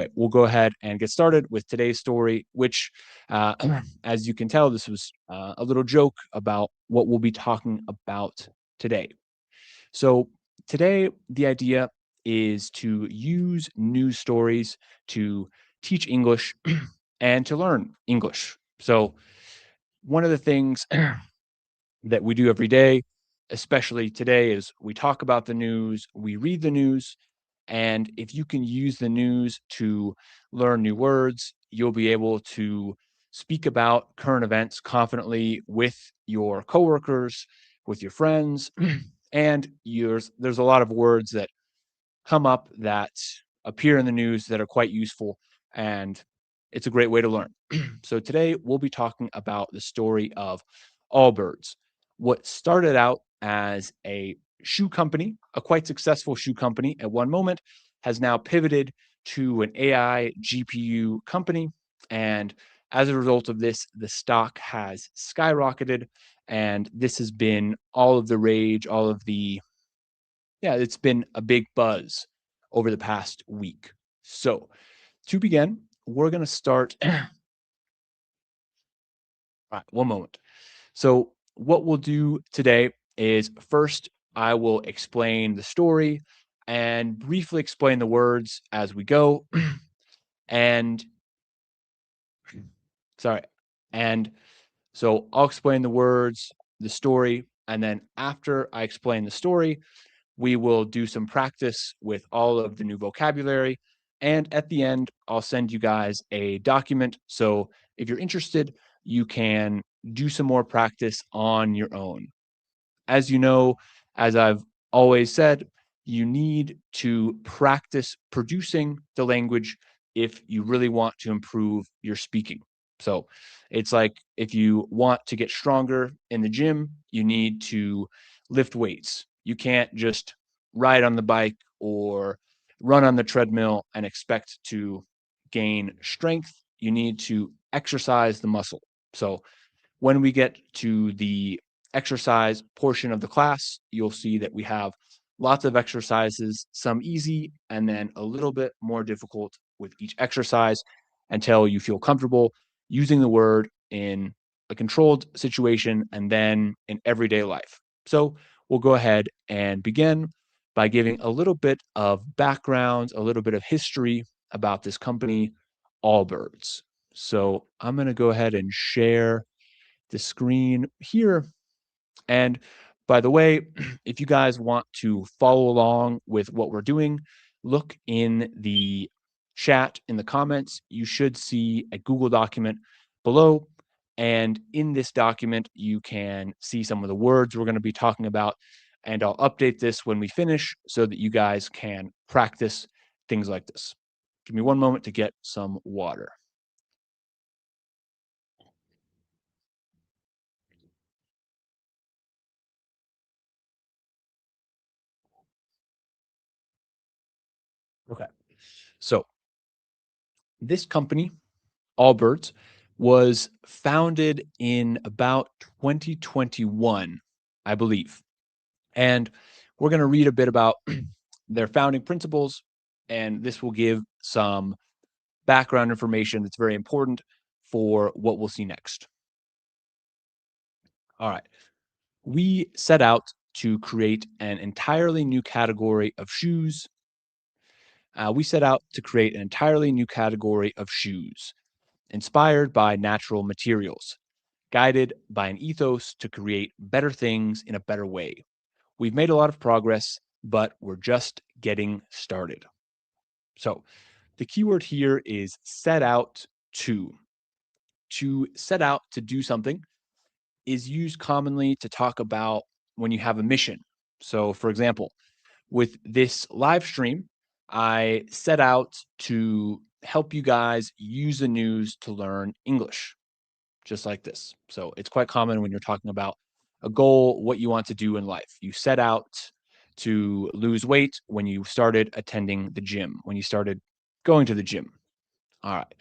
right, we'll go ahead and get started with today's story, which, uh, as you can tell, this was a little joke about what we'll be talking about today. So, today, the idea is to use news stories to teach English and to learn English. So, one of the things that we do every day, especially today, is we talk about the news, we read the news, and if you can use the news to learn new words, you'll be able to speak about current events confidently with your coworkers, with your friends, and there's a lot of words that come up that appear in the news that are quite useful, and it's a great way to learn. So today we'll be talking about the story of Allbirds. What started out as a shoe company, a quite successful shoe company at one moment, has now pivoted to an AI GPU company. And as a result of this, the stock has skyrocketed. And this has been all of the rage, yeah, it's been a big buzz over the past week. So, to begin, we're going to start. Right, one moment. So, what we'll do today is first, I will explain the story and briefly explain the words as we go. And sorry. And so, I'll explain the words, the story, and then after I explain the story, we will do some practice with all of the new vocabulary. And at the end, I'll send you guys a document. So if you're interested, you can do some more practice on your own. As you know, as I've always said, you need to practice producing the language if you really want to improve your speaking. So it's like if you want to get stronger in the gym, you need to lift weights. You can't just ride on the bike or run on the treadmill and expect to gain strength. You need to exercise the muscle. So when we get to the exercise portion of the class, you'll see that we have lots of exercises, some easy, and then a little bit more difficult with each exercise until you feel comfortable using the word in a controlled situation and then in everyday life. So we'll go ahead and begin by giving a little bit of background, a little bit of history about this company, Allbirds. So I'm going to go ahead and share the screen here. And by the way, if you guys want to follow along with what we're doing, look in the chat in the comments. You should see a Google document below. And in this document, you can see some of the words we're going to be talking about. And I'll update this when we finish so that you guys can practice things like this. Give me one moment to get some water. Okay. So this company Allbirds was founded in about 2021, I believe. And we're going to read a bit about their founding principles, and this will give some background information that's very important for what we'll see next. All right. We set out to create an entirely new category of shoes. We set out to create an entirely new category of shoes inspired by natural materials, guided by an ethos to create better things in a better way. We've made a lot of progress, but we're just getting started. So, the keyword here is set out to. To set out to do something is used commonly to talk about when you have a mission. So, for example, with this live stream, I set out to help you guys use the news to learn English just like this. So it's quite common when you're talking about a goal, what you want to do in life. You set out to lose weight when you started attending the gym, when you started going to the gym. All right.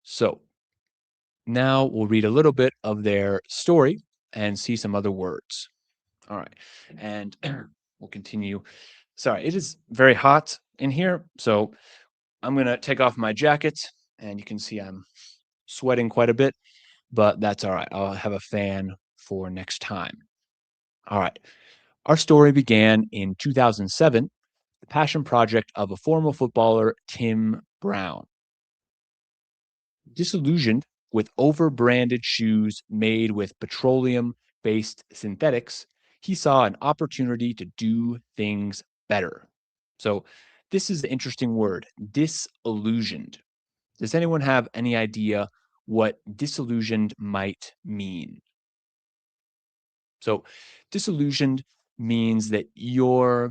So now we'll read a little bit of their story and see some other words. All right. And we'll continue. Sorry, it is very hot in here. So I'm going to take off my jacket, and you can see I'm sweating quite a bit, but that's all right. I'll have a fan for next time. All right. Our story began in 2007, the passion project of a former footballer, Tim Brown. Disillusioned with over-branded shoes made with petroleum-based synthetics, he saw an opportunity to do things better. So this is the interesting word, disillusioned. Does anyone have any idea what disillusioned might mean? So disillusioned means that you're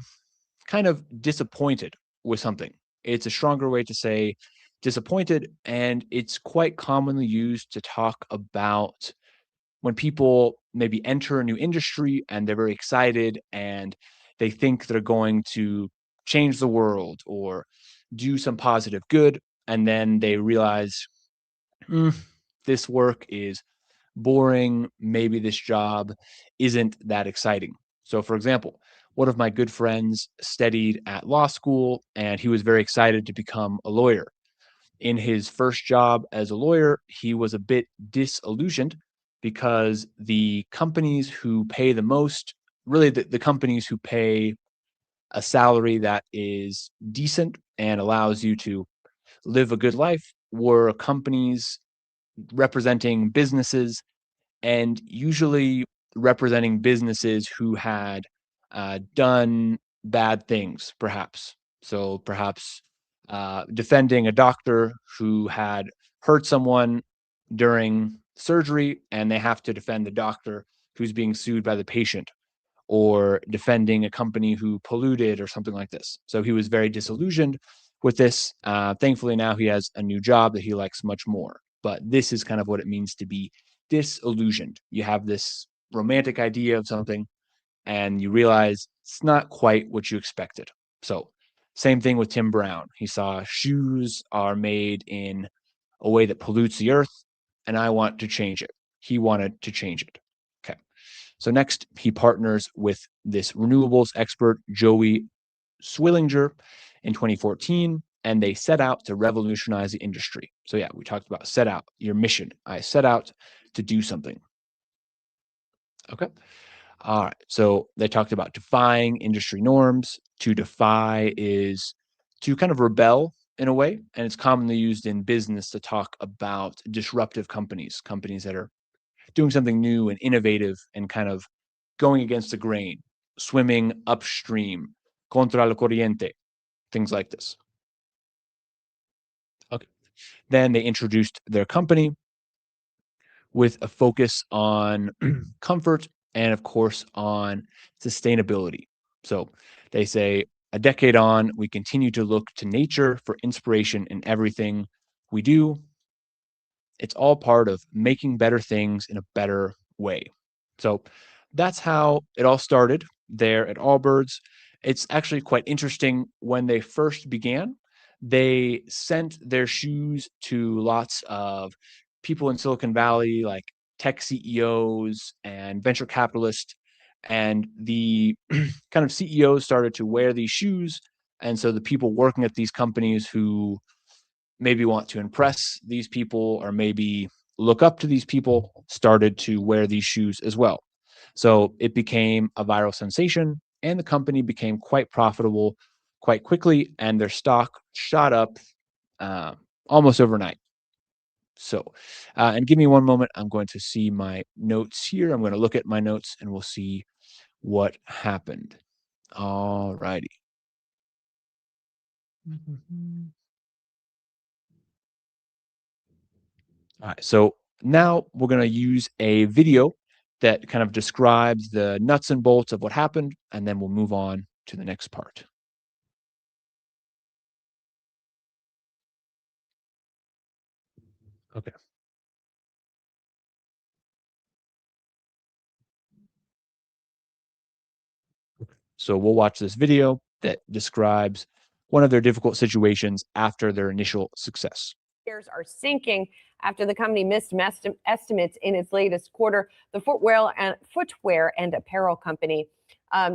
kind of disappointed with something. It's a stronger way to say disappointed, and it's quite commonly used to talk about when people maybe enter a new industry and they're very excited and they think they're going to change the world or do some positive good, and then they realize, "Mm, this work is boring. Maybe this job isn't that exciting." So, for example, one of my good friends studied at law school and he was very excited to become a lawyer. In his first job as a lawyer, he was a bit disillusioned because the companies who pay the most, really the companies who pay a salary that is decent and allows you to live a good life, were companies representing businesses and usually representing businesses who had done bad things, perhaps. So perhaps defending a doctor who had hurt someone during surgery, and they have to defend the doctor who's being sued by the patient, or defending a company who polluted or something like this. So he was very disillusioned with this. Thankfully, now he has a new job that he likes much more. But this is kind of what it means to be disillusioned. You have this romantic idea of something and you realize it's not quite what you expected. So, same thing with Tim Brown. He saw shoes are made in a way that pollutes the earth, and I want to change it. He wanted to change it. Okay. So next, he partners with this renewables expert, Joey Swillinger, in 2014, and they set out to revolutionize the industry. So yeah, we talked about set out, your mission. I set out to do something. Okay. All right. So they talked about defying industry norms. To defy is to kind of rebel in a way, and it's commonly used in business to talk about disruptive companies, companies that are doing something new and innovative and kind of going against the grain, swimming upstream, contra la corriente, things like this. Okay. Then they introduced their company with a focus on comfort and, of course, on sustainability. So they say, a decade on, we continue to look to nature for inspiration in everything we do. It's all part of making better things in a better way. So that's how it all started there at Allbirds. It's actually quite interesting. When they first began, they sent their shoes to lots of people in Silicon Valley, like tech CEOs and venture capitalists. And the kind of CEOs started to wear these shoes. And so the people working at these companies who maybe want to impress these people or maybe look up to these people started to wear these shoes as well. So it became a viral sensation and the company became quite profitable quite quickly and their stock shot up uh, almost overnight. So, and give me one moment. I'm going to see my notes here. I'm going to look at my notes and we'll see what happened. All righty. All right, so now we're going to use a video that kind of describes the nuts and bolts of what happened, and then we'll move on to the next part. Okay. So we'll watch this video that describes one of their difficult situations after their initial success. Shares are sinking after the company missed estimates in its latest quarter. The footwear and apparel company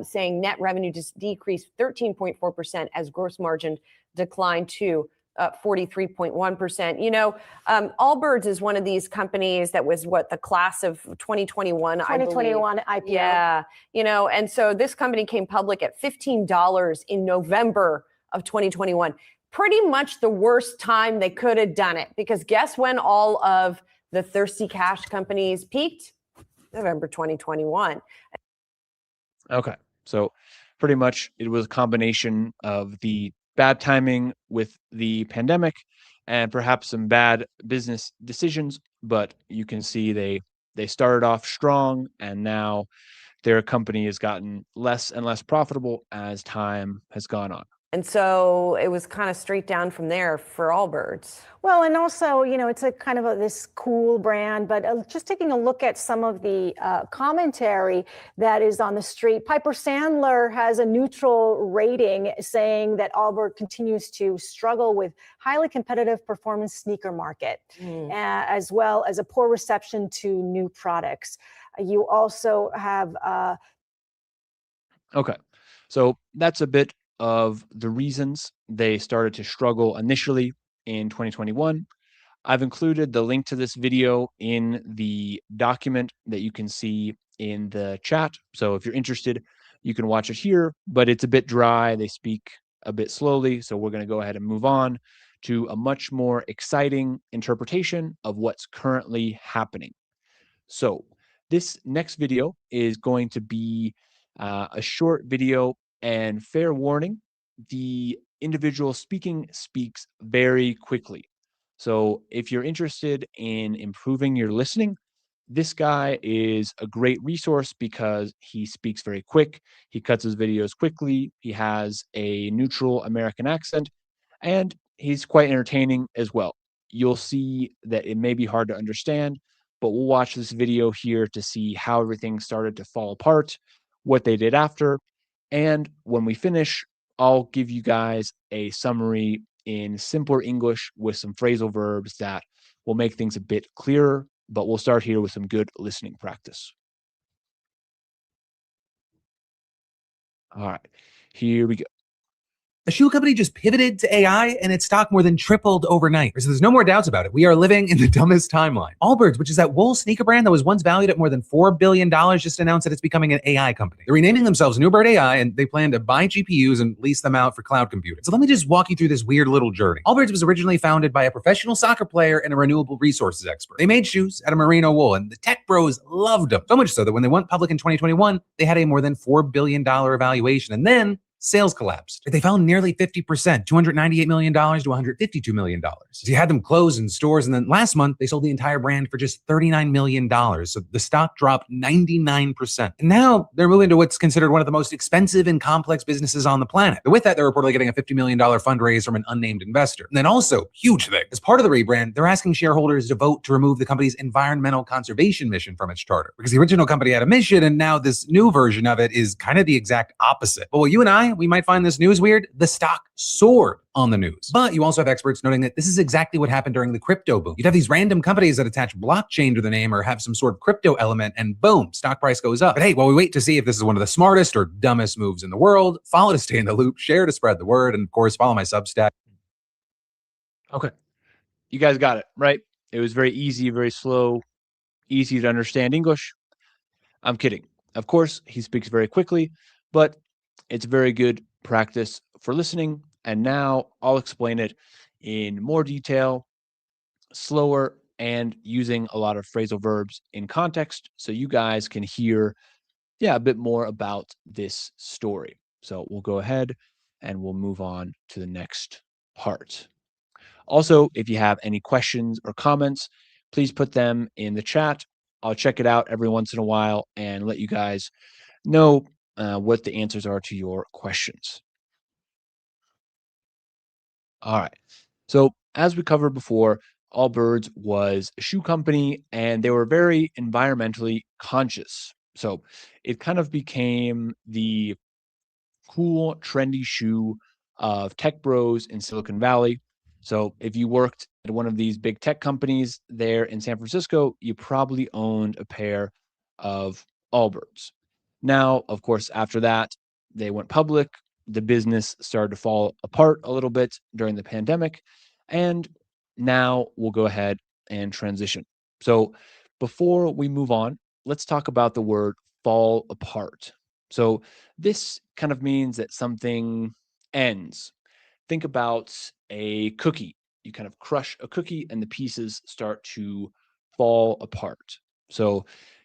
saying net revenue just decreased 13.4% as gross margin declined to 43.1%. You know, Allbirds is one of these companies that was the class of 2021, 2021 IPO. Yeah, you know, and so this company came public at $15 in November of 2021. Pretty much the worst time they could have done it, because guess when all of the thirsty cash companies peaked? November 2021. Okay. So pretty much it was a combination of the bad timing with the pandemic and perhaps some bad business decisions, but you can see they started off strong, and now their company has gotten less and less profitable as time has gone on. And so it was kind of straight down from there for Allbirds. Well, and also, you know, it's a kind of this cool brand, but just taking a look at some of the commentary that is on the street. Piper Sandler has a neutral rating saying that Allbirds continues to struggle with highly competitive performance sneaker market, as well as a poor reception to new products. You also have... Okay. So that's a bit of the reasons they started to struggle initially in 2021. I've included the link to this video in the document that you can see in the chat. So if you're interested, you can watch it here, but it's a bit dry. They speak a bit slowly. So we're going to go ahead and move on to a much more exciting interpretation of what's currently happening. So this next video is going to be a short video, and fair warning, the individual speaks very quickly. So if you're interested in improving your listening, this guy is a great resource because he speaks very quick. He cuts his videos quickly. He has a neutral American accent, and he's quite entertaining as well. You'll see that it may be hard to understand, but we'll watch this video here to see how everything started to fall apart, what they did after, and when we finish, I'll give you guys a summary in simpler English with some phrasal verbs that will make things a bit clearer, but we'll start here with some good listening practice. All right, here we go. A shoe company just pivoted to AI and its stock more than tripled overnight. So there's no more doubts about it. We are living in the dumbest timeline. Allbirds, which is that wool sneaker brand that was once valued at more than $4 billion, just announced that it's becoming an AI company. They're renaming themselves Newbird AI, and they plan to buy GPUs and lease them out for cloud computing. So let me just walk you through this weird little journey. Allbirds was originally founded by a professional soccer player and a renewable resources expert. They made shoes out of merino wool, and the tech bros loved them. So much so that when they went public in 2021, they had a more than $4 billion valuation. And then sales collapsed. They fell nearly 50%, $298 million to $152 million. So you had them close in stores, and then last month, they sold the entire brand for just $39 million. So the stock dropped 99%. And now they're moving to what's considered one of the most expensive and complex businesses on the planet. But with that, they're reportedly getting a $50 million fundraise from an unnamed investor. And then also, huge thing, as part of the rebrand, they're asking shareholders to vote to remove the company's environmental conservation mission from its charter. Because the original company had a mission, and now this new version of it is kind of the exact opposite. But what you and I, we might find this news weird, the stock soared on the news. But you also have experts noting that this is exactly what happened during the crypto boom. You'd have these random companies that attach blockchain to the name or have some sort of crypto element, and boom, stock price goes up. But hey, while we wait to see if this is one of the smartest or dumbest moves in the world, follow to stay in the loop, share to spread the word, and of course, follow my Substack. Okay. You guys got it, right? It was very easy, very slow, easy to understand English. I'm kidding. Of course, he speaks very quickly, but it's very good practice for listening. And now I'll explain it in more detail, slower, and using a lot of phrasal verbs in context so you guys can hear, a bit more about this story. So we'll go ahead and we'll move on to the next part. Also, if you have any questions or comments, please put them in the chat. I'll check it out every once in a while and let you guys know what the answers are to your questions. All right. So as we covered before, Allbirds was a shoe company, and they were very environmentally conscious. So it kind of became the cool, trendy shoe of tech bros in Silicon Valley. So if you worked at one of these big tech companies there in San Francisco, you probably owned a pair of Allbirds. Now, of course, after that, they went public. The business started to fall apart a little bit during the pandemic, And now we'll go ahead and transition. So before we move on, let's talk about the word fall apart. So this kind of means that something ends. Think about a cookie. You kind of crush a cookie and the pieces start to fall apart. So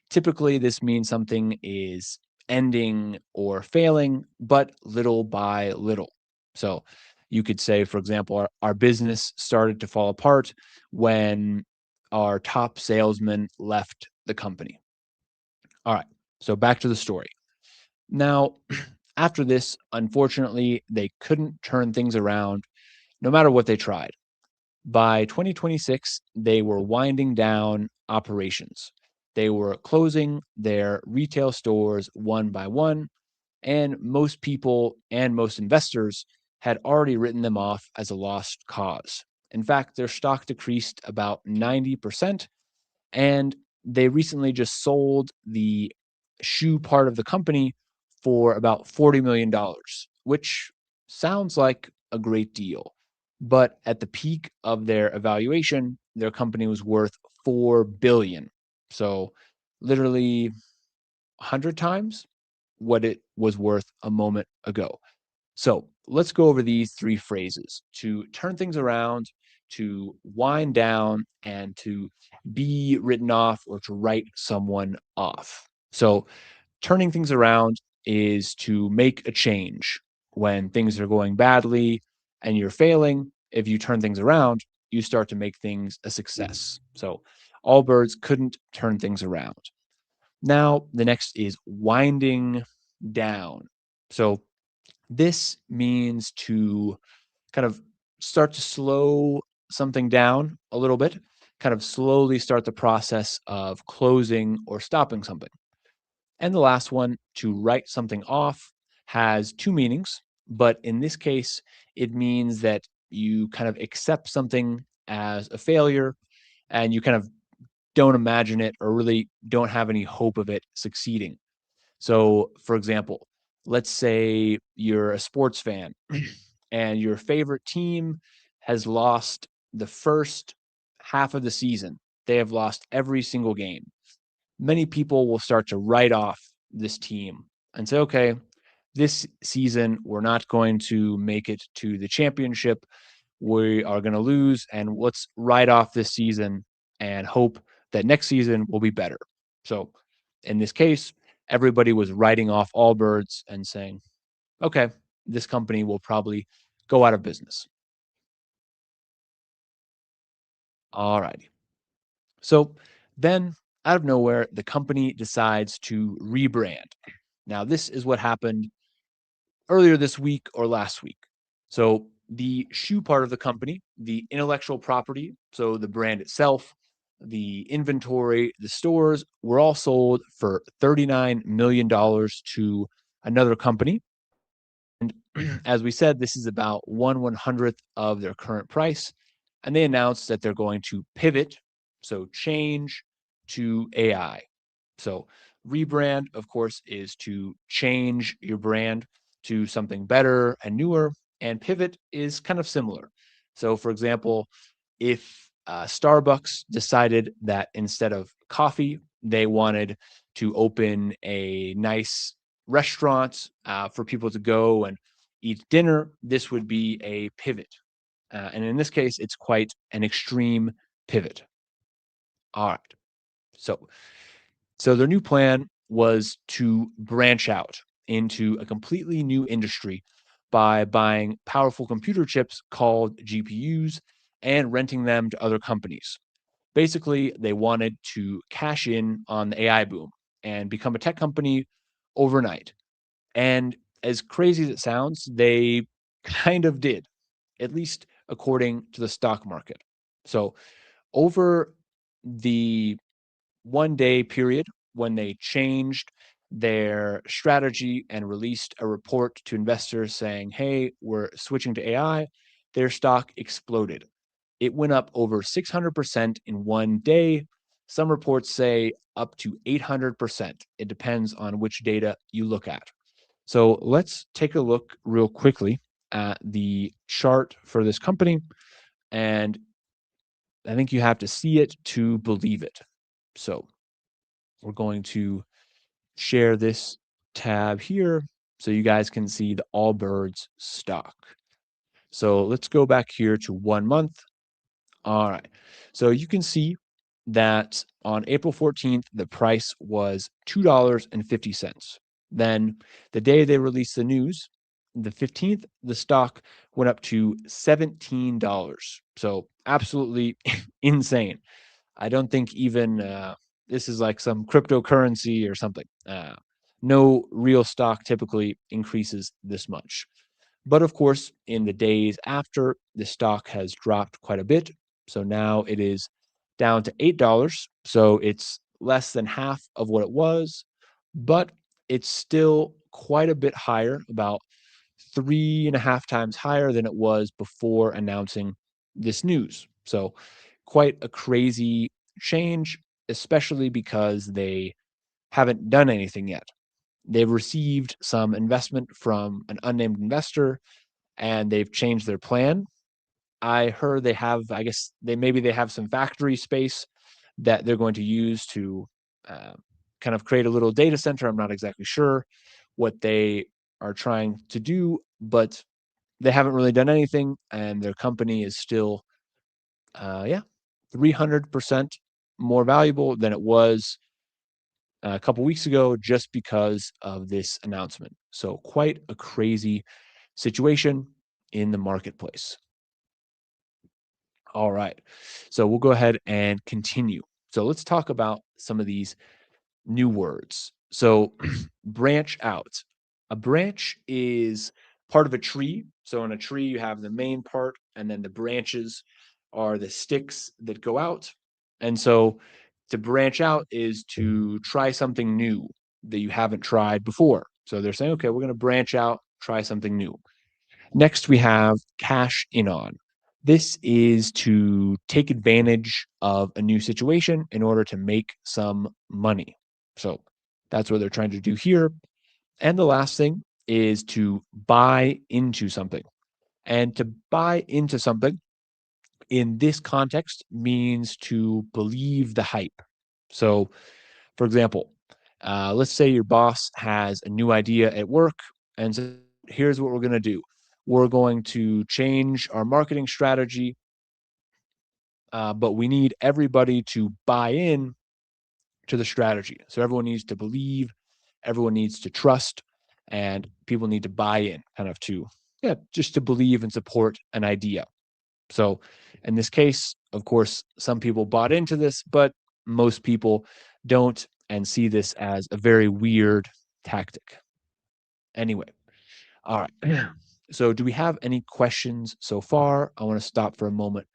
typically, this means something is ending or failing, but little by little. So you could say, for example, our business started to fall apart when our top salesman left the company. All right, so back to the story. Now, after this, unfortunately, they couldn't turn things around no matter what they tried. By 2026, they were winding down operations. They were closing their retail stores one by one, and most people and most investors had already written them off as a lost cause. In fact, their stock decreased about 90%, and they recently just sold the shoe part of the company for about $40 million, which sounds like a great deal. But at the peak of their evaluation, their company was worth 4 billion. So literally 100 times what it was worth a moment ago. So let's go over these three phrases: to turn things around, to wind down, and to be written off or to write someone off. So turning things around is to make a change when things are going badly and you're failing. If you turn things around, you start to make things a success. So Allbirds couldn't turn things around. Now, the next is winding down. So this means to kind of start to slow something down a little bit, kind of slowly start the process of closing or stopping something. And the last one, to write something off, has two meanings, but in this case, it means that you kind of accept something as a failure and you kind of don't imagine it or really don't have any hope of it succeeding. So, for example, let's say you're a sports fan and your favorite team has lost the first half of the season. They have lost every single game. Many people will start to write off this team and say, okay, this season we're not going to make it to the championship. We are going to lose, and let's write off this season and hope that next season will be better. So, in this case, everybody was writing off Allbirds and saying, okay, this company will probably go out of business. All righty. So then, out of nowhere, the company decides to rebrand. Now, this is what happened earlier this week or last week. So, the shoe part of the company, the intellectual property, so the brand itself, the inventory, the stores were all sold for $39 million to another company. And as we said, this is about 1/100th of their current price. And they announced that they're going to pivot, so change to AI. So rebrand, of course, is to change your brand to something better and newer. And pivot is kind of similar. So, for example, if Starbucks decided that instead of coffee, they wanted to open a nice restaurant for people to go and eat dinner, this would be a pivot. And in this case, it's quite an extreme pivot. All right. So, so their new plan was to branch out into a completely new industry by buying powerful computer chips called GPUs and renting them to other companies. Basically, they wanted to cash in on the AI boom and become a tech company overnight. And as crazy as it sounds, they kind of did, at least according to the stock market. So, over the 1 day period when they changed their strategy and released a report to investors saying, hey, we're switching to AI, their stock exploded. It went up over 600% in 1 day. Some reports say up to 800%. It depends on which data you look at. So let's take a look real quickly at the chart for this company. and I think you have to see it to believe it. So we're going to share this tab here so you guys can see the Allbirds stock. So let's go back here to 1 month. All right. So you can see that on April 14th, the price was $2.50. Then the day they released the news, the 15th, the stock went up to $17. So absolutely insane. I don't think even this is like some cryptocurrency or something. No real stock typically increases this much. But of course, in the days after, the stock has dropped quite a bit. So now it is down to $8. So it's less than half of what it was, but it's still quite a bit higher, about 3.5 times higher than it was before announcing this news. So quite a crazy change, especially because they haven't done anything yet. They've received some investment from an unnamed investor and they've changed their plan. I heard they have, I guess they have some factory space that they're going to use to uh, kind of create a little data center. I'm not exactly sure what they are trying to do, but they haven't really done anything, and their company is still, yeah, 300% more valuable than it was a couple weeks ago just because of this announcement. So, quite a crazy situation in the marketplace. All right. So, we'll go ahead and continue. So, let's talk about some of these new words. So, branch out. A branch is part of a tree. So, in a tree, you have the main part, and then the branches are the sticks that go out. And so, to branch out is to try something new that you haven't tried before. So, they're saying, okay, we're going to branch out, try something new. Next, we have cash in on. This is to take advantage of a new situation in order to make some money. So that's what they're trying to do here. And the last thing is to buy into something. And to buy into something in this context means to believe the hype. So, for example, let's say your boss has a new idea at work and says, here's what we're going to do. We're going to change our marketing strategy, but we need everybody to buy in to the strategy. So everyone needs to believe, everyone needs to trust, and people need to buy in kind of to, yeah, just to believe and support an idea. So in this case, of course, some people bought into this, but most people don't and see this as a very weird tactic. Anyway, all right. So do we have any questions so far? I want to stop for a moment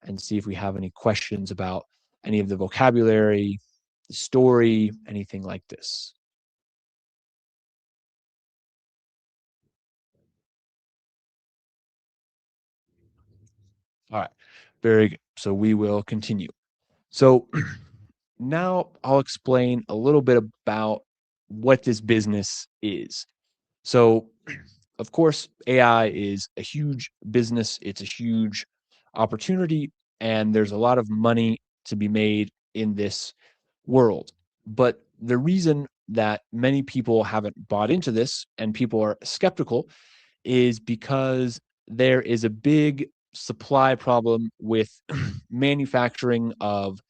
and see if we have any questions about any of the vocabulary, the story, anything like this. All right, very good. So we will continue. So now I'll explain a little bit about what this business is. So, of course, AI is a huge business, it's a huge opportunity, and there's a lot of money to be made in this world. But the reason that many people haven't bought into this and people are skeptical is because there is a big supply problem with manufacturing of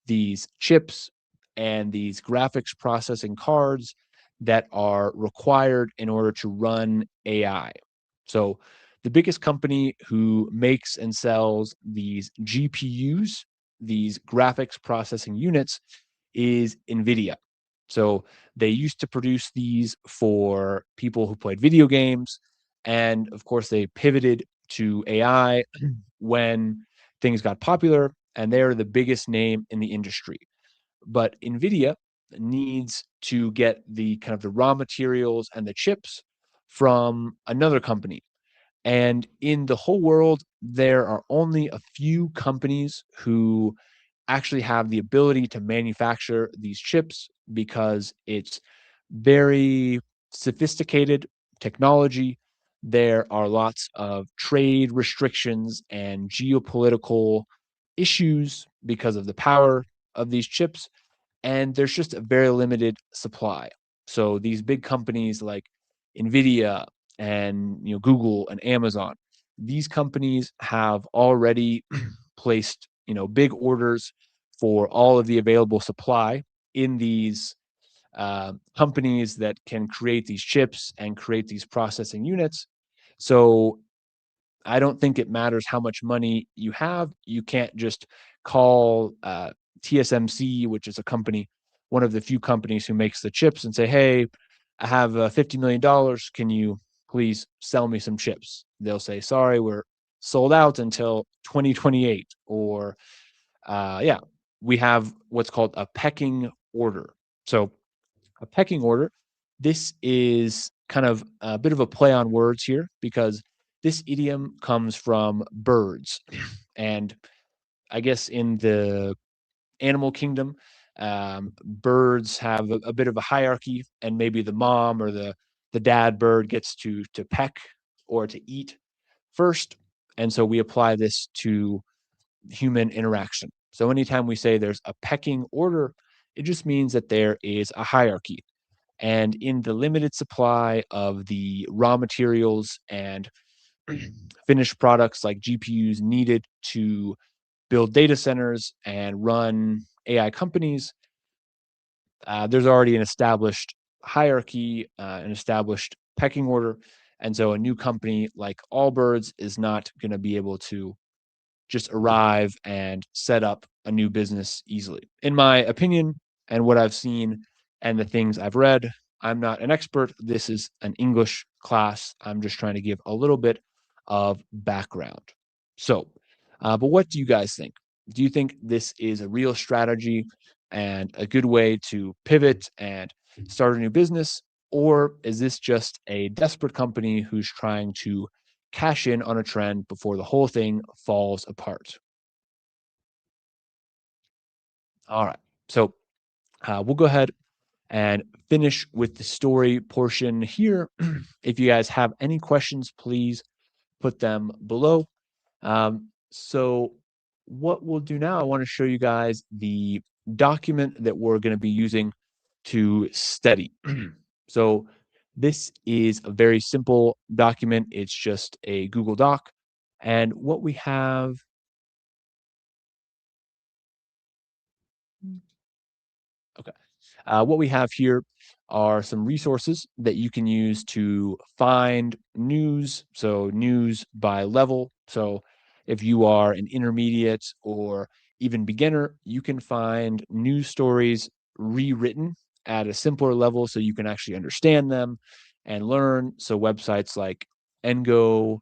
these chips and these graphics processing cards that are required in order to run AI. So, the biggest company who makes and sells these GPUs, these graphics processing units, is NVIDIA. So, they used to produce these for people who played video games. And of course, they pivoted to AI when things got popular, and they're the biggest name in the industry. But NVIDIA needs to get the kind of the raw materials and the chips from another company. And in the whole world, there are only a few companies who actually have the ability to manufacture these chips because it's very sophisticated technology there are lots of trade restrictions and geopolitical issues because of the power of these chips, and there's just a very limited supply. So these big companies like Nvidia and Google and Amazon, these companies have already placed big orders for all of the available supply in these companies that can create these chips and create these processing units. So I don't think it matters how much money you have. You can't just call TSMC, which is a company, one of the few companies who makes the chips, and say, "Hey, I have $50 million. Can you please sell me some chips?" They'll say, "Sorry, we're sold out until 2028." Or, yeah, we have what's called a pecking order. So, a pecking order, this is kind of a bit of a play on words here because this idiom comes from birds. And I guess in the animal kingdom, birds have a bit of a hierarchy, and maybe the mom or the dad bird gets to peck or to eat first. And so we apply this to human interaction. So anytime we say there's a pecking order, it just means that there is a hierarchy. And in the limited supply of the raw materials and finished products like GPUs needed to build data centers and run AI companies, there's already an established hierarchy, an established pecking order. And so a new company like Allbirds is not going to be able to just arrive and set up a new business easily. In my opinion, and what I've seen and the things I've read, I'm not an expert. This is an English class. I'm just trying to give a little bit of background. So, but what do you guys think? Do you think this is a real strategy and a good way to pivot and start a new business? Or is this just a desperate company who's trying to cash in on a trend before the whole thing falls apart? All right. So we'll go ahead and finish with the story portion here. If you guys have any questions, please put them below. So what we'll do now, I want to show you guys the document that we're going to be using to study. So this is a very simple document. It's just a Google Doc. And what we have, okay. What we have here are some resources that you can use to find news. So, news by level. So, if you are an intermediate or even beginner, you can find news stories rewritten at a simpler level so you can actually understand them and learn. So, websites like Ngo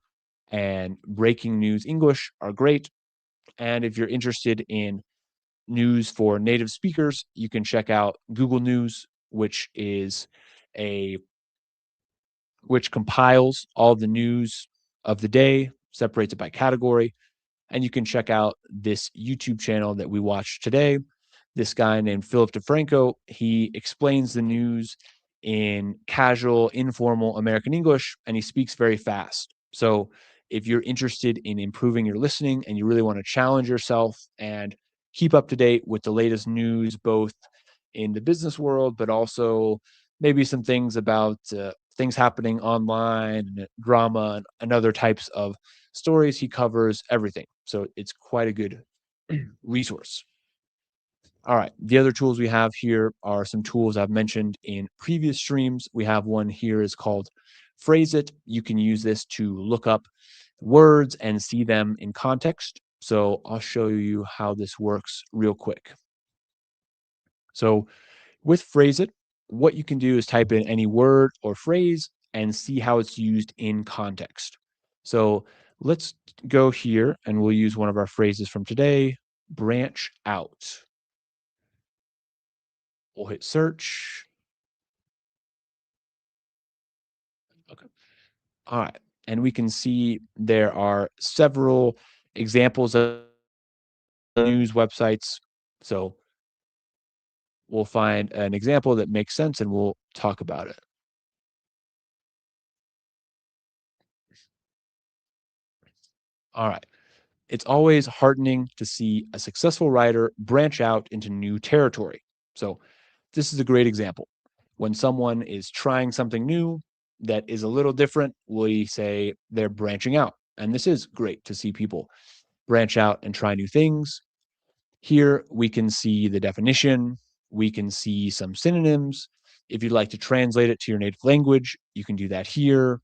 and Breaking News English are great. And if you're interested in news for native speakers, you can check out Google News, a which compiles all the news of the day, separates it by category, and you can check out this YouTube channel that we watched today. This guy named Philip DeFranco, he explains the news in casual, informal American English, and he speaks very fast. So if you're interested in improving your listening and you really want to challenge yourself and keep up to date with the latest news, both in the business world, but also maybe some things about things happening online, and drama, and other types of stories, he covers everything. So it's quite a good resource. All right. The other tools we have here are some tools I've mentioned in previous streams. We have one here is called Phrase It. You can use this to look up words and see them in context. So I'll show you how this works real quick. So with Phrase It, what you can do is type in any word or phrase and see how it's used in context. So let's go here and we'll use one of our phrases from today, branch out. We'll hit search. Okay. All right. And we can see there are several examples of news websites. So we'll find an example that makes sense and we'll talk about it. All right. It's always heartening to see a successful writer branch out into new territory. So, this is a great example. When someone is trying something new that is a little different, we say they're branching out. And this is great to see people branch out and try new things. Here we can see the definition, we can see some synonyms. If you'd like to translate it to your native language, you can do that here.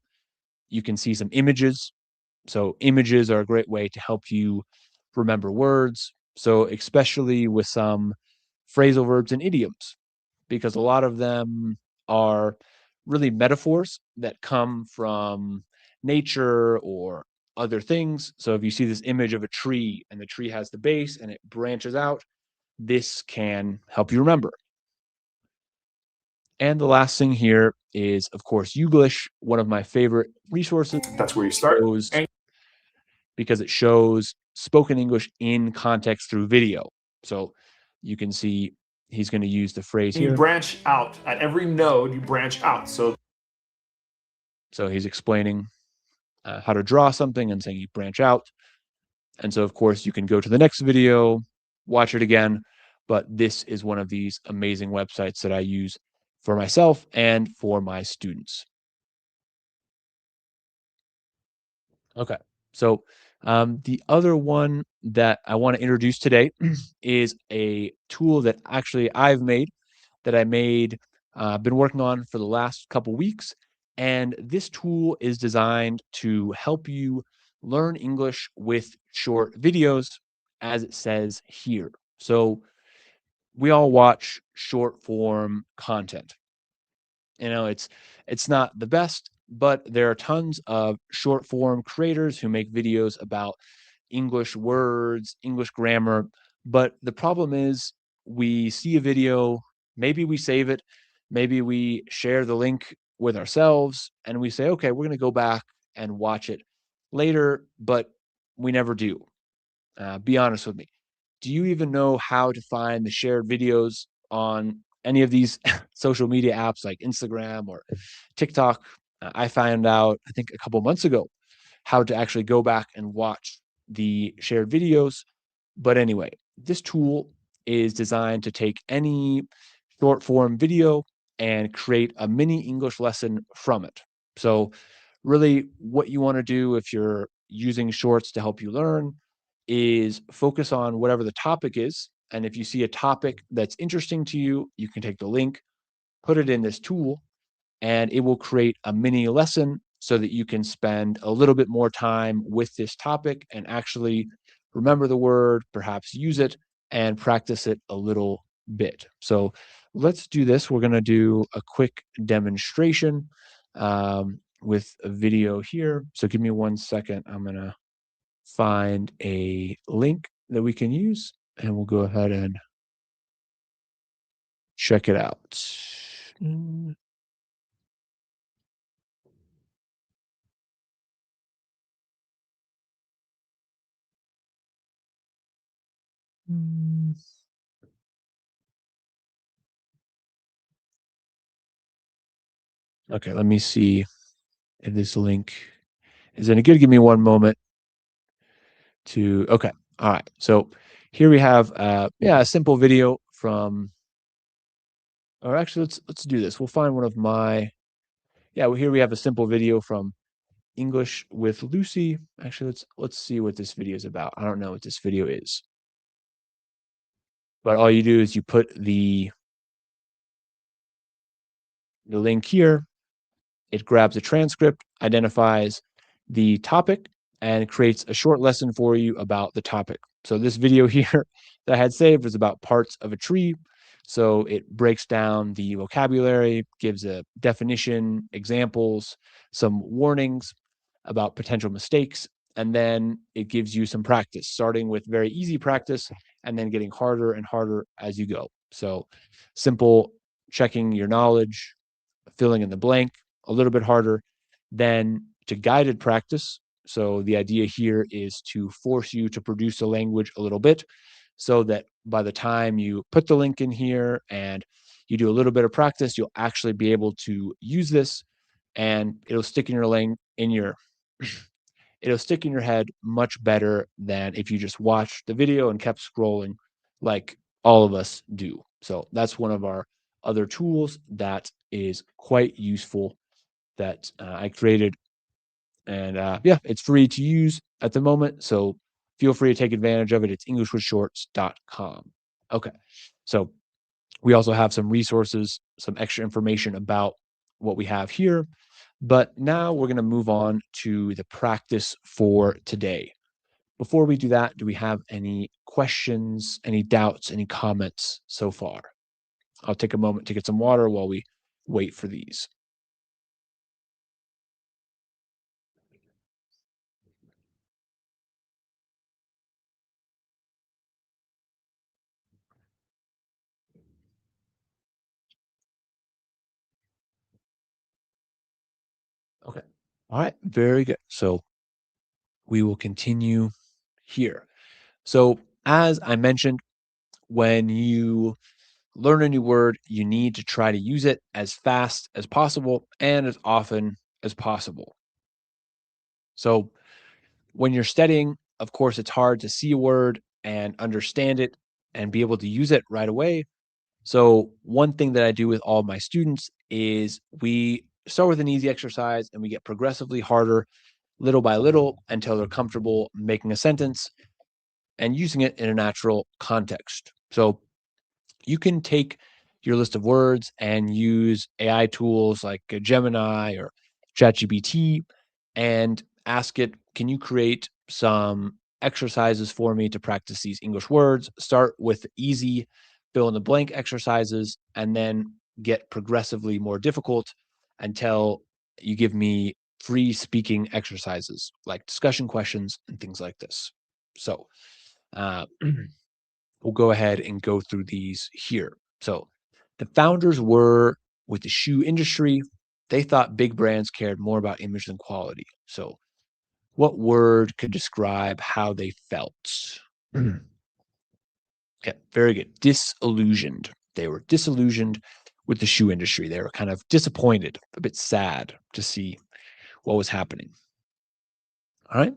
You can see some images. So images are a great way to help you remember words. So especially with some phrasal verbs and idioms, because a lot of them are really metaphors that come from nature or other things. So if you see this image of a tree and the tree has the base and it branches out, this can help you remember. And the last thing here is, of course, Youglish, one of my favorite resources. That's where you start. Because it shows spoken English in context through video. So you can see he's going to use the phrase You here. branch out. At every node, you branch out. So he's explaining how to draw something and saying you branch out. And so, of course, you can go to the next video, watch it again. But this is one of these amazing websites that I use for myself and for my students. Okay, so the other one that I want to introduce today is a tool that actually I've made, that I made, been working on for the last couple weeks. And this tool is designed to help you learn English with short videos, as it says here. So we all watch short form content. You know, it's not the best, but there are tons of short form creators who make videos about English words, English grammar. But the problem is we see a video, maybe we save it, maybe we share the link with ourselves and we say, okay, we're going to go back and watch it later, but we never do. Be honest with me. Do you even know how to find the shared videos on any of these social media apps like Instagram or TikTok? I found out, I think a couple months ago, how to actually go back and watch the shared videos. But anyway, this tool is designed to take any short form video and create a mini English lesson from it. So really what you want to do if you're using shorts to help you learn is focus on whatever the topic is. And if you see a topic that's interesting to you, you can take the link, put it in this tool, and it will create a mini lesson so that you can spend a little bit more time with this topic and actually remember the word, perhaps use it, and practice it a little bit. So let's do this. We're going to do a quick demonstration with a video here. So give me 1 second. I'm going to find a link that we can use, and we'll go ahead and check it out. Okay, let me see if this link is any good. Give me 1 moment to, okay. All right. So here we have, a simple video from, or actually let's do this. We'll find one of my, well, here we have a simple video from English with Lucy. Actually, let's see what this video is about. I don't know what this video is. But all you do is you put the link here, it grabs a transcript, identifies the topic, and creates a short lesson for you about the topic. So this video here that I had saved was about parts of a tree. So it breaks down the vocabulary, gives a definition, examples, some warnings about potential mistakes, and then it gives you some practice, starting with very easy practice and then getting harder and harder as you go. So simple checking your knowledge, filling in the blank, a little bit harder, then to guided practice. So the idea here is to force you to produce a language a little bit so that by the time you put the link in here and you do a little bit of practice, you'll actually be able to use this and it'll stick in your it'll stick in your head much better than if you just watched the video and kept scrolling like all of us do. So that's one of our other tools that is quite useful that I created. And yeah, it's free to use at the moment. So feel free to take advantage of it. It's englishwithshorts.com. Okay. So we also have some resources, some extra information about what we have here. But now we're going to move on to the practice for today. Before we do that, do we have any questions, any doubts, any comments so far? I'll take a moment to get some water while we wait for these. Okay. All right. Very good. So we will continue here. So as I mentioned, when you learn a new word, you need to try to use it as fast as possible and as often as possible. So when you're studying, of course, it's hard to see a word and understand it and be able to use it right away. So one thing that I do with all of my students is we start with an easy exercise and we get progressively harder little by little until they're comfortable making a sentence and using it in a natural context. So you can take your list of words and use AI tools like Gemini or ChatGPT and ask it, can you create some exercises for me to practice these English words? Start with easy fill in the blank exercises and then get progressively more difficult until you give me free speaking exercises like discussion questions and things like this. So, uh, we'll go ahead and go through these here. So the founders were with the shoe industry. They thought big brands cared more about image than quality. So what word could describe how they felt? Okay, very good. Disillusioned. They were disillusioned with the shoe industry. They were kind of disappointed, a bit sad to see what was happening. All right.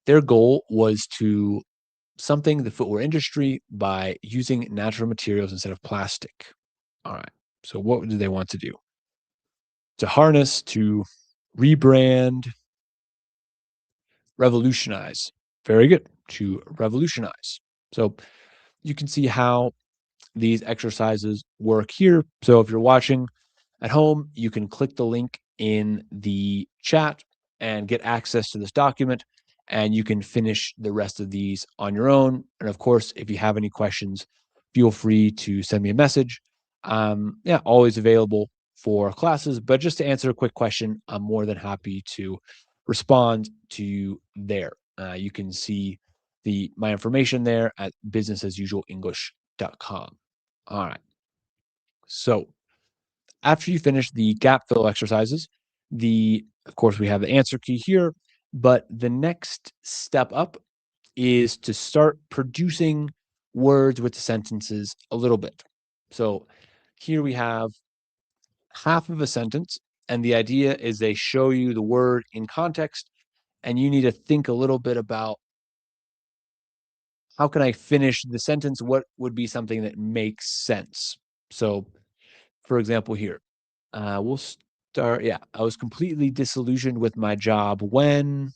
Their goal was to something the footwear industry by using natural materials instead of plastic. All right. So what do they want to do? To harness, to rebrand, revolutionize. Very good. To revolutionize. So you can see how these exercises work here. So if you're watching at home, you can click the link in the chat and get access to this document, and you can finish the rest of these on your own. And of course, if you have any questions, feel free to send me a message. Yeah, always available for classes, but just to answer a quick question, I'm more than happy to respond to you there. You can see my information there at businessasusualenglish.com. All right. So after you finish the gap fill exercises, of course, we have the answer key here, but the next step up is to start producing words with the sentences a little bit. So here we have half of a sentence, and the idea is they show you the word in context, and you need to think a little bit about how can I finish the sentence? What would be something that makes sense? So, for example, here, we'll start. Yeah, I was completely disillusioned with my job when. You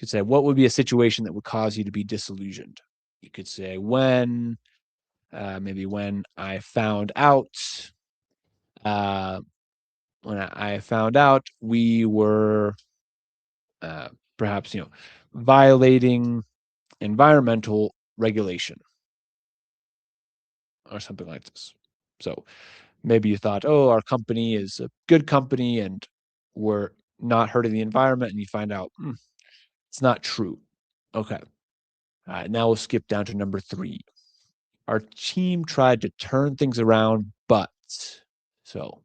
could say, what would be a situation that would cause you to be disillusioned? You could say, maybe when I found out, uh, we were perhaps, violating environmental regulation or something like this. So maybe you thought, oh, our company is a good company and we're not hurting the environment, and you find out it's not true. Okay. Now we'll skip down to number 3. Our team tried to turn things around, but. So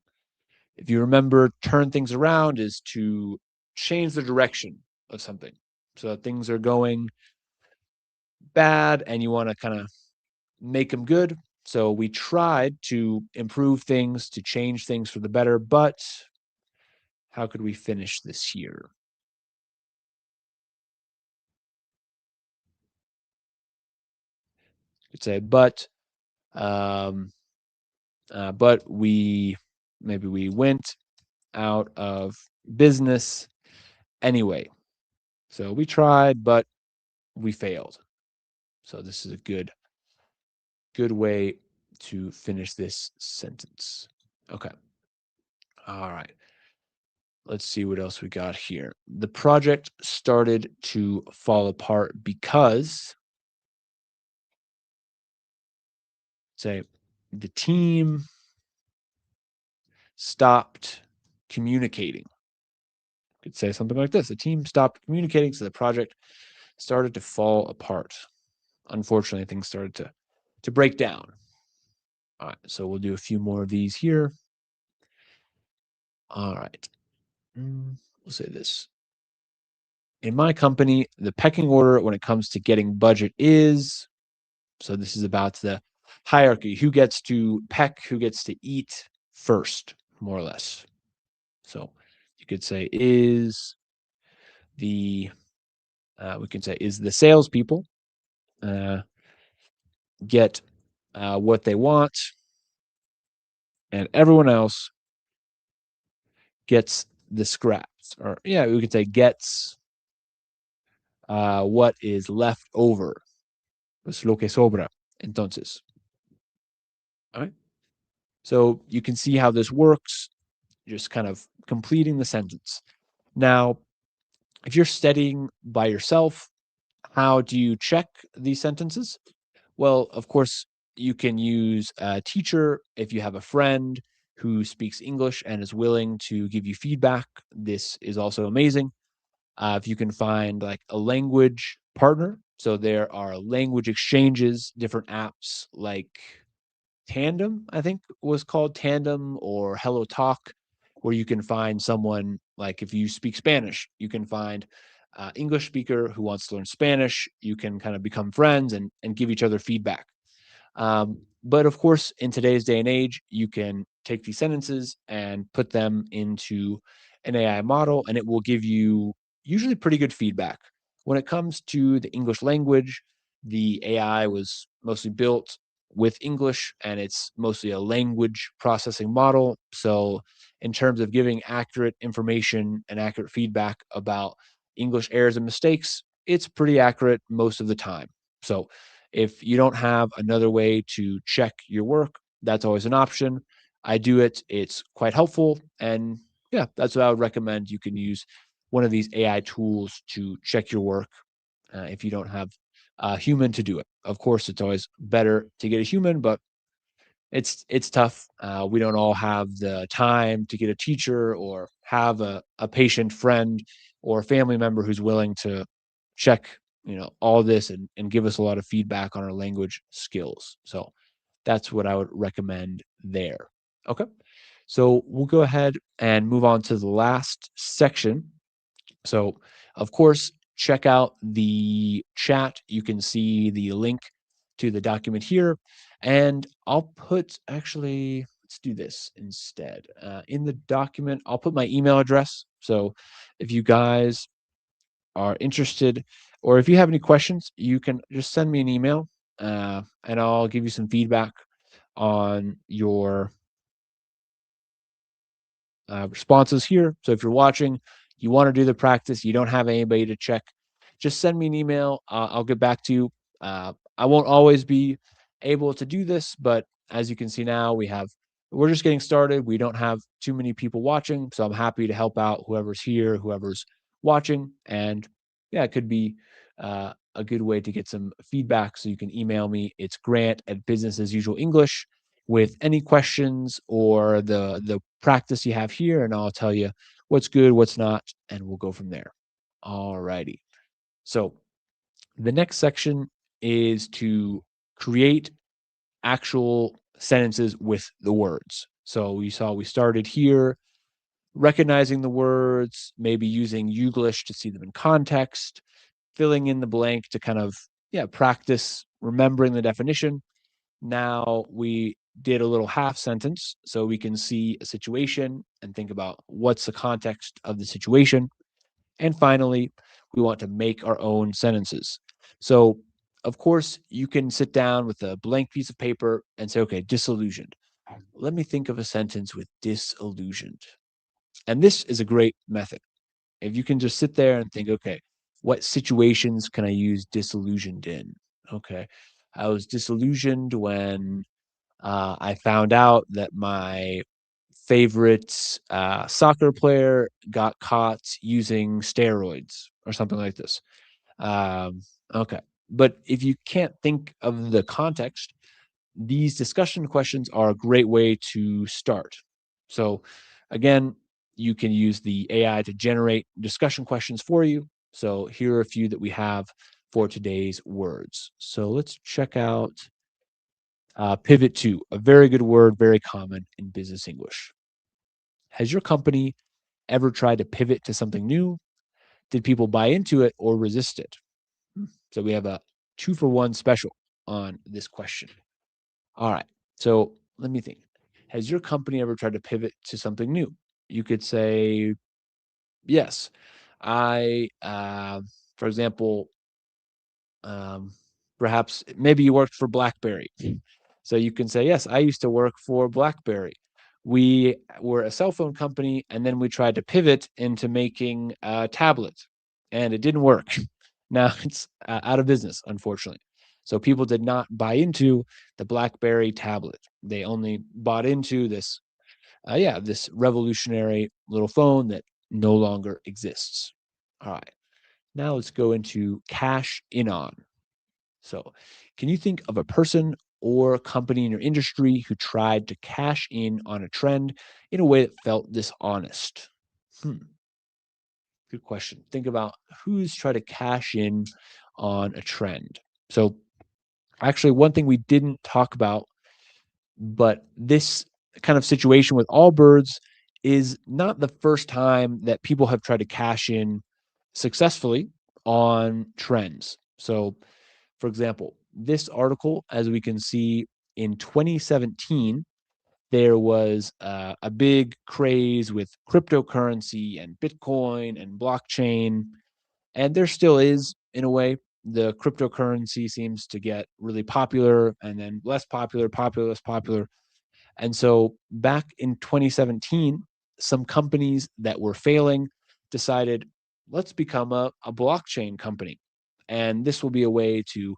if you remember, turn things around is to change the direction of something. So that things are going bad and you want to kind of make them good. So we tried to improve things, to change things for the better, but how could we finish this here? could say, but maybe we went out of business anyway. So we tried, but we failed. So this is a good way to finish this sentence. Okay. All right. Let's see what else we got here. The project started to fall apart because, say, the team stopped communicating. Could say something like this: the team stopped communicating, so the project started to fall apart. Unfortunately, things started to break down. All right, so we'll do a few more of these here. All right. We'll say this. In my company, the pecking order when it comes to getting budget is, so this is about the hierarchy. Who gets to peck, who gets to eat first, more or less. So you could say is the, we can say is the salespeople get what they want, and everyone else gets the scraps. Or yeah, we could say gets what is left over. Es lo que sobra. Entonces. All right. So you can see how this works, just kind of completing the sentence. Now, if you're studying by yourself, how do you check these sentences? Well, of course, you can use a teacher if you have a friend who speaks English and is willing to give you feedback. This is also amazing. If you can find like a language partner, so there are language exchanges, different apps like Tandem, I think was called Tandem, or Hello Talk, where you can find someone like if you speak Spanish, you can find English speaker who wants to learn Spanish. You can kind of become friends and give each other feedback. But of course, in today's day and age, you can take these sentences and put them into an AI model, and it will give you usually pretty good feedback. When it comes to the English language, the AI was mostly built with English, and it's mostly a language processing model. So, in terms of giving accurate information and accurate feedback about English errors and mistakes, it's pretty accurate most of the time. So, if you don't have another way to check your work, that's always an option. I do it, it's quite helpful. And yeah, that's what I would recommend. You can use one of these AI tools to check your work if you don't have a human to do it. Of course, it's always better to get a human, but it's tough. We don't all have the time to get a teacher or have a patient friend or a family member who's willing to check, all this and give us a lot of feedback on our language skills. So that's what I would recommend there. Okay. So we'll go ahead and move on to the last section. So, of course, check out the chat. You can see the link to the document here. And I'll put, actually, let's do this instead. In the document, I'll put my email address. So if you guys are interested, or if you have any questions, you can just send me an email and I'll give you some feedback on your responses here. So if you're watching, you want to do the practice, you don't have anybody to check, just send me an email. I'll get back to you. I won't always be able to do this, but as you can see now, we're just getting started. We don't have too many people watching, so I'm happy to help out whoever's here, whoever's watching. And yeah, it could be a good way to get some feedback. So you can email me. It's Grant@Business as Usual English with any questions or the practice you have here, and I'll tell you what's good, what's not, and we'll go from there. All righty. So the next section is to create actual sentences with the words. So we started here recognizing the words, maybe using Youglish to see them in context, filling in the blank to kind of practice remembering the definition. Now we did a little half sentence so we can see a situation and think about what's the context of the situation. And finally, we want to make our own sentences. So of course, you can sit down with a blank piece of paper and say, okay, disillusioned. Let me think of a sentence with disillusioned. And this is a great method. If you can just sit there and think, okay, what situations can I use disillusioned in? Okay, I was disillusioned when I found out that my favorite soccer player got caught using steroids or something like this. Um, okay. But if you can't think of the context, these discussion questions are a great way to start. So, again, you can use the AI to generate discussion questions for you. So, here are a few that we have for today's words. So, let's check out pivot to, a very good word, very common in business English. Has your company ever tried to pivot to something new? Did people buy into it or resist it? So we have a 2-for-1 special on this question. All right. So let me think. Has your company ever tried to pivot to something new? You could say, yes. For example, um, perhaps maybe you worked for BlackBerry. So you can say, yes, I used to work for BlackBerry. We were a cell phone company, and then we tried to pivot into making tablets, and it didn't work. Now it's out of business, unfortunately. So people did not buy into the BlackBerry tablet. They only bought into this, this revolutionary little phone that no longer exists. All right. Now let's go into cash in on. So, can you think of a person or company in your industry who tried to cash in on a trend in a way that felt dishonest? Good question. Think about who's tried to cash in on a trend. So, actually, one thing we didn't talk about, but this kind of situation with Allbirds is not the first time that people have tried to cash in successfully on trends. So, for example, this article, as we can see in 2017, there was a big craze with cryptocurrency and Bitcoin and blockchain. And there still is, in a way. The cryptocurrency seems to get really popular and then less popular, popular, less popular. And so back in 2017, some companies that were failing decided, let's become a blockchain company. And this will be a way to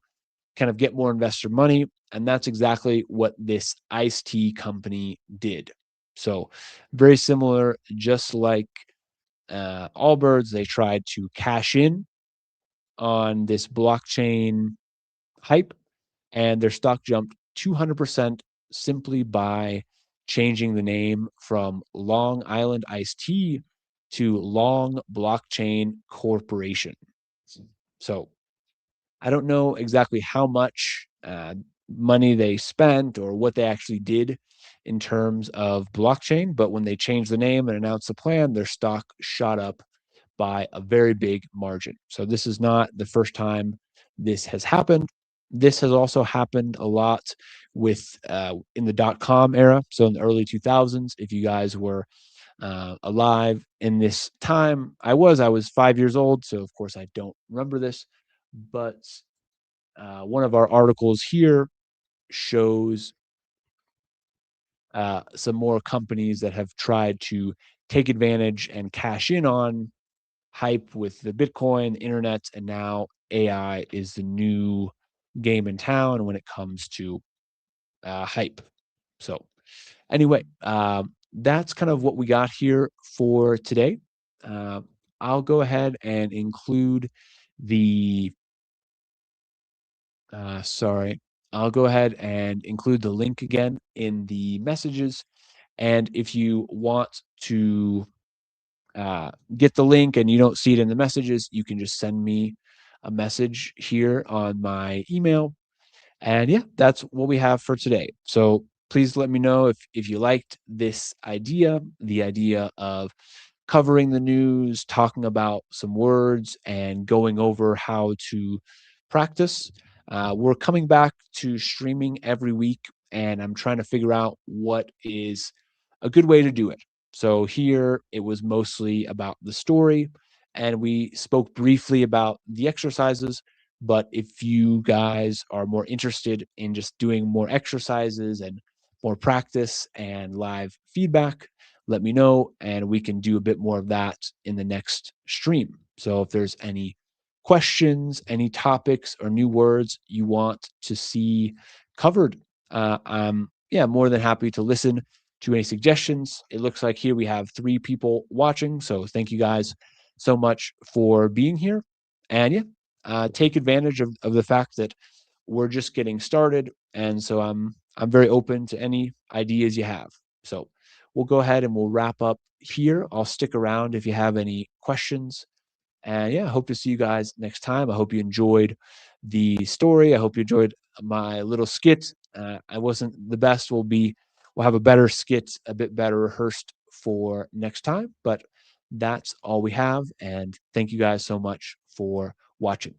kind of get more investor money. And that's exactly what this iced tea company did. So, very similar, just like Allbirds, they tried to cash in on this blockchain hype, and their stock jumped 200% simply by changing the name from Long Island Iced Tea to Long Blockchain Corporation. So, I don't know exactly how much money they spent or what they actually did in terms of blockchain, but when they changed the name and announced the plan, their stock shot up by a very big margin. So this is not the first time this has happened. This has also happened a lot with in the .com era. So in the early 2000s, if you guys were alive in this time, I was 5 years old, so of course I don't remember this, but one of our articles here shows some more companies that have tried to take advantage and cash in on hype with the Bitcoin, the internet, and now AI is the new game in town when it comes to hype. So, anyway, that's kind of what we got here for today. I'll go ahead and include the I'll go ahead and include the link again in the messages. And if you want to get the link and you don't see it in the messages, you can just send me a message here on my email. And yeah, that's what we have for today. So please let me know if you liked this idea, the idea of covering the news, talking about some words, and going over how to practice. We're coming back to streaming every week, and I'm trying to figure out what is a good way to do it. So here it was mostly about the story, and we spoke briefly about the exercises, But if you guys are more interested in just doing more exercises and more practice and live feedback, let me know, and we can do a bit more of that in the next stream. So if there's any questions, any topics or new words you want to see covered, I'm more than happy to listen to any suggestions. It looks like here we have 3 people watching, so thank you guys so much for being here. And take advantage of the fact that we're just getting started, and so I'm very open to any ideas you have. So we'll go ahead and we'll wrap up here. I'll stick around if you have any questions. And I hope to see you guys next time. I hope you enjoyed the story. I hope you enjoyed my little skit. I wasn't the best. We'll have a better skit, a bit better rehearsed for next time. But that's all we have. And thank you guys so much for watching.